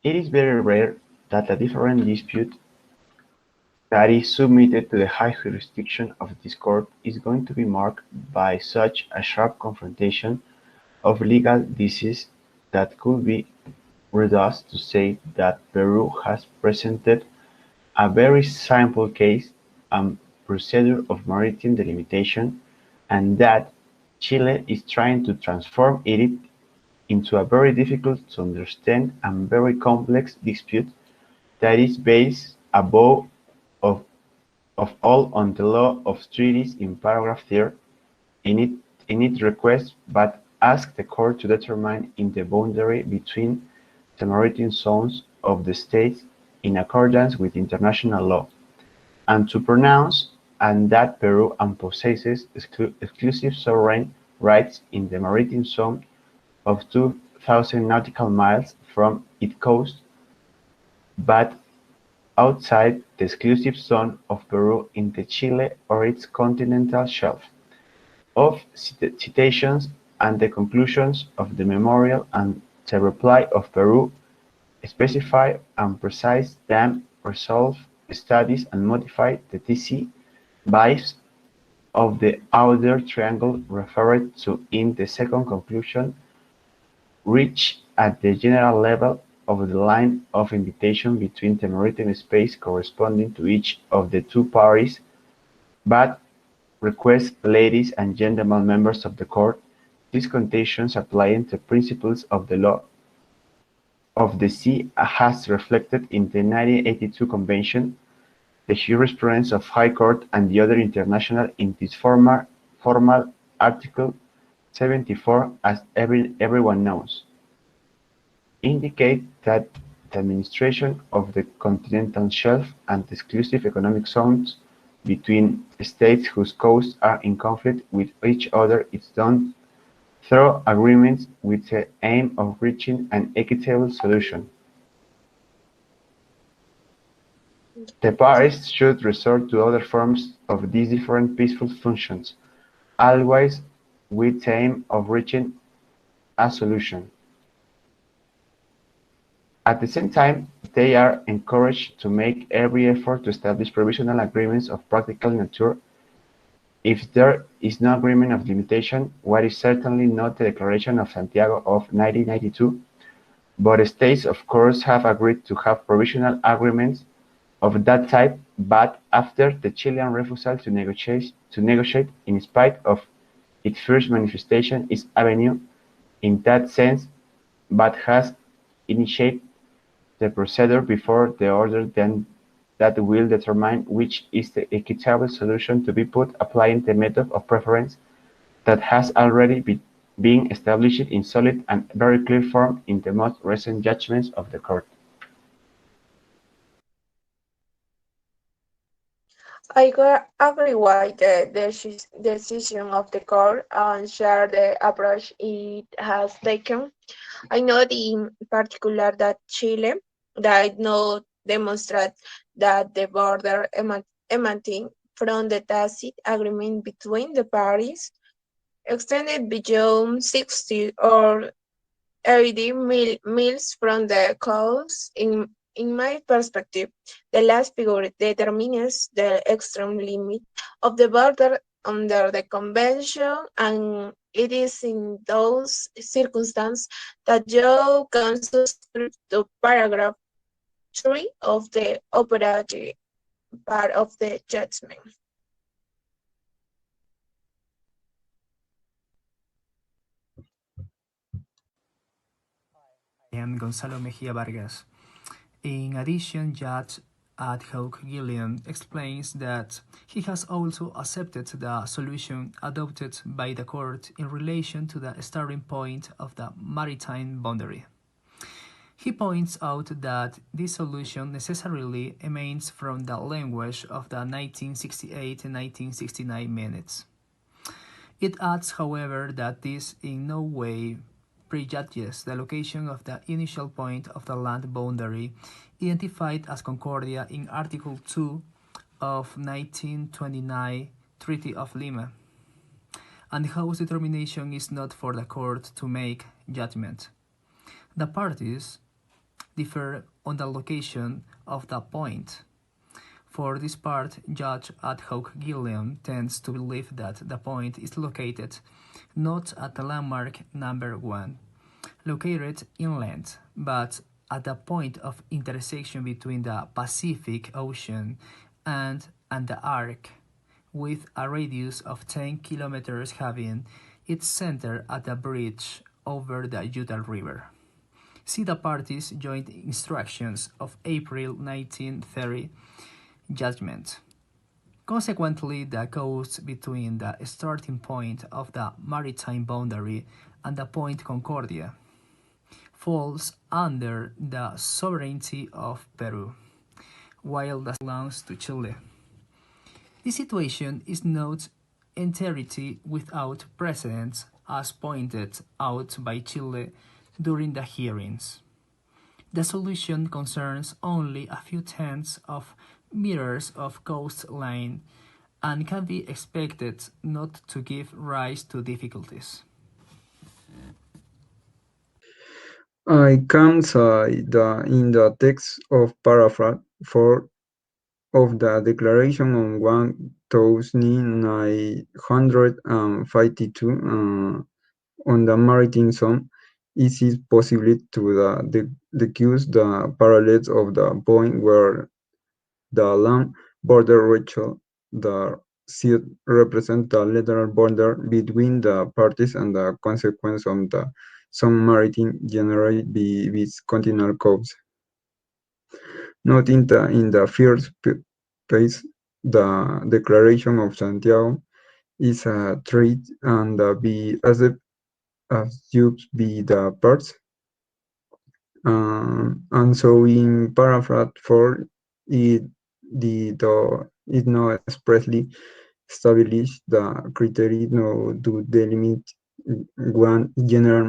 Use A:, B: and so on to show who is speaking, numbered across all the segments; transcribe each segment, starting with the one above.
A: It is very rare that a different dispute that is submitted to the high jurisdiction of this court is going to be marked by such a sharp confrontation of legal disease that could be reduced to say that Peru has presented a very simple case and procedure of maritime delimitation, and that Chile is trying to transform it into a very difficult to understand and very complex dispute that is based above of all on the law of treaties in paragraph 3 in its request but asks the court to determine in the boundary between the maritime zones of the states in accordance with international law, and to pronounce and that Peru possesses exclusive sovereign rights in the maritime zone of 2,000 nautical miles from its coast, but outside the exclusive zone of Peru in the Chile or its continental shelf, of citations and the conclusions of the memorial and the reply of Peru specify and precise them resolve studies and modify the TC vibes of the outer triangle referred to in the second conclusion reach at the general level of the line of invitation between the maritime space corresponding to each of the two parties, but request, ladies and gentlemen members of the court, these conditions applying the principles of the law of the sea as reflected in the 1982 Convention, the jurisprudence of High Court and the other international in this formal Article 74, as everyone knows, indicate that the administration of the continental shelf and the exclusive economic zones between states whose coasts are in conflict with each other is done through agreements with the aim of reaching an equitable solution. The parties should resort to other forms of these different peaceful functions, always with the aim of reaching a solution. At the same time, they are encouraged to make every effort to establish provisional agreements of practical nature. If there is no agreement of limitation, what is certainly not the Declaration of Santiago of 1992, but states of course have agreed to have provisional agreements of that type, but after the Chilean refusal to negotiate in spite of its first manifestation is avenue in that sense, but has initiated the procedure before the order then that will determine which is the equitable solution to be put applying the method of preference that has already been established in solid and very clear form in the most recent judgments of the court.
B: Agree with the decision of the court and share the approach it has taken. I note in particular that Chile did not demonstrate that the border emanating from the tacit agreement between the parties extended beyond 60 or 80 miles from the coast. In my perspective, the last figure determines the extreme limit of the border under the convention, and it is in those circumstances that you can subscribe to paragraph 3 of the operative part of the judgment.
C: I am Gonzalo Mejia Vargas. In addition, Judge ad hoc Gillian explains that he has also accepted the solution adopted by the court in relation to the starting point of the maritime boundary. He points out that this solution necessarily emanates from the language of the 1968 and 1969 minutes. It adds, however, that this in no way prejudges the location of the initial point of the land boundary identified as Concordia in Article 2 of 1929 Treaty of Lima, and whose determination is not for the court to make judgment. The parties differ on the location of the point. For this part, Judge ad hoc Gilliam tends to believe that the point is located not at the landmark number 1, located inland, but at the point of intersection between the Pacific Ocean and the arc, with a radius of 10 kilometers having its center at the bridge over the Utah River. See the parties' joint instructions of April 1930 judgment. Consequently, the coast between the starting point of the maritime boundary and the Point Concordia falls under the sovereignty of Peru, while the belongs to Chile. This situation is not entirety without precedent, as pointed out by Chile during the hearings. The solution concerns only a few tenths of meters of coastline and can be expected not to give rise to difficulties.
D: I can say that in the text of paragraph 4 of the Declaration on 1952 on the maritime zone, it is possible to deduce the parallels of the point where the land border reaches the sea represent the lateral border between the parties and the consequence of the some maritime generate with continental coast. Not in the first place, the Declaration of Santiago is a treaty and be assumed by the parts. And so in paragraph 4, it it no expressly establish the criteria no to delimit one general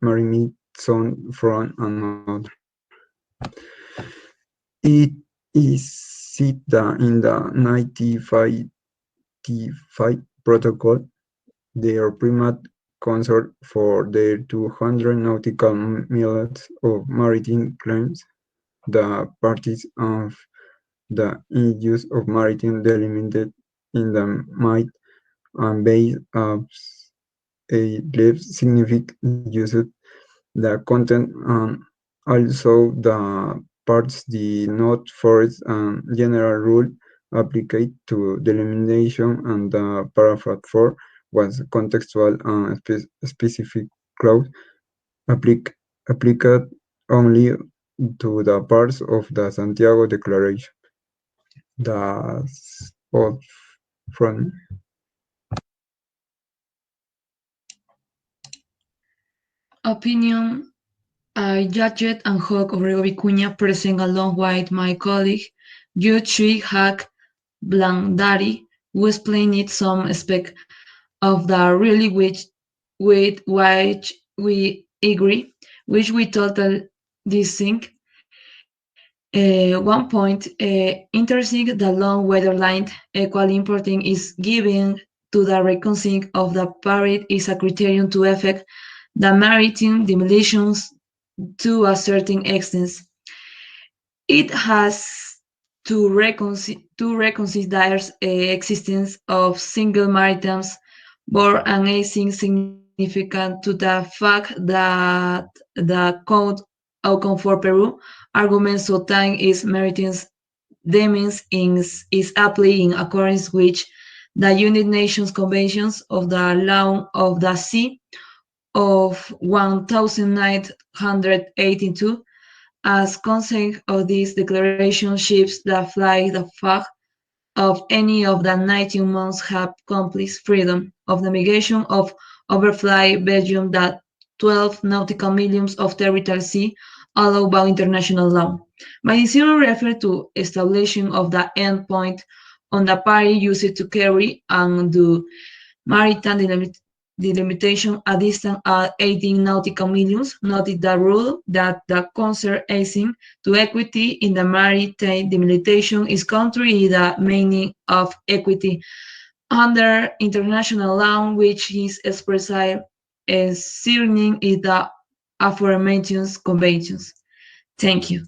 D: maritime zone from another. It is said that in the 1955 protocol, their primate consort for their 200 nautical miles of maritime claims, the parties of the use of maritime delimited in the might and base of a less significant use the content and also the parts the not forest and general rule applied to delimitation and the paragraph 4 was contextual and specific clause applied only to the parts of the Santiago Declaration. That's all from
E: Opinion. I judged and Hawk Obrego Vicuña present along with my colleague Judge Hack Blandari, who explained some aspect of the really with which we agree, which we totally distinct. One point, interesting, the long weather line, equally important, is given to the reconciling of the parade is a criterion to affect the maritime demolitions to a certain extent. It has to reconsider the existence of single maritimes, but an is significant to the fact that the code outcome for Peru argument so time is maritime demands is applied in accordance with the United Nations Conventions of the Law of the Sea of 1982. As consequence of this declaration, ships that fly the flag of any of the 19 months have complete freedom of navigation of overfly Belgium that 12 nautical miles of territorial sea allowed by international law. My decision refers to establishing of the end point on the party used to carry and do maritime delimitation a distance at 18 nautical miles, noted the rule that the concern aiming to equity in the maritime delimitation is contrary to the meaning of equity under international law, which is expressed as signing in the aforementioned conventions. Thank you.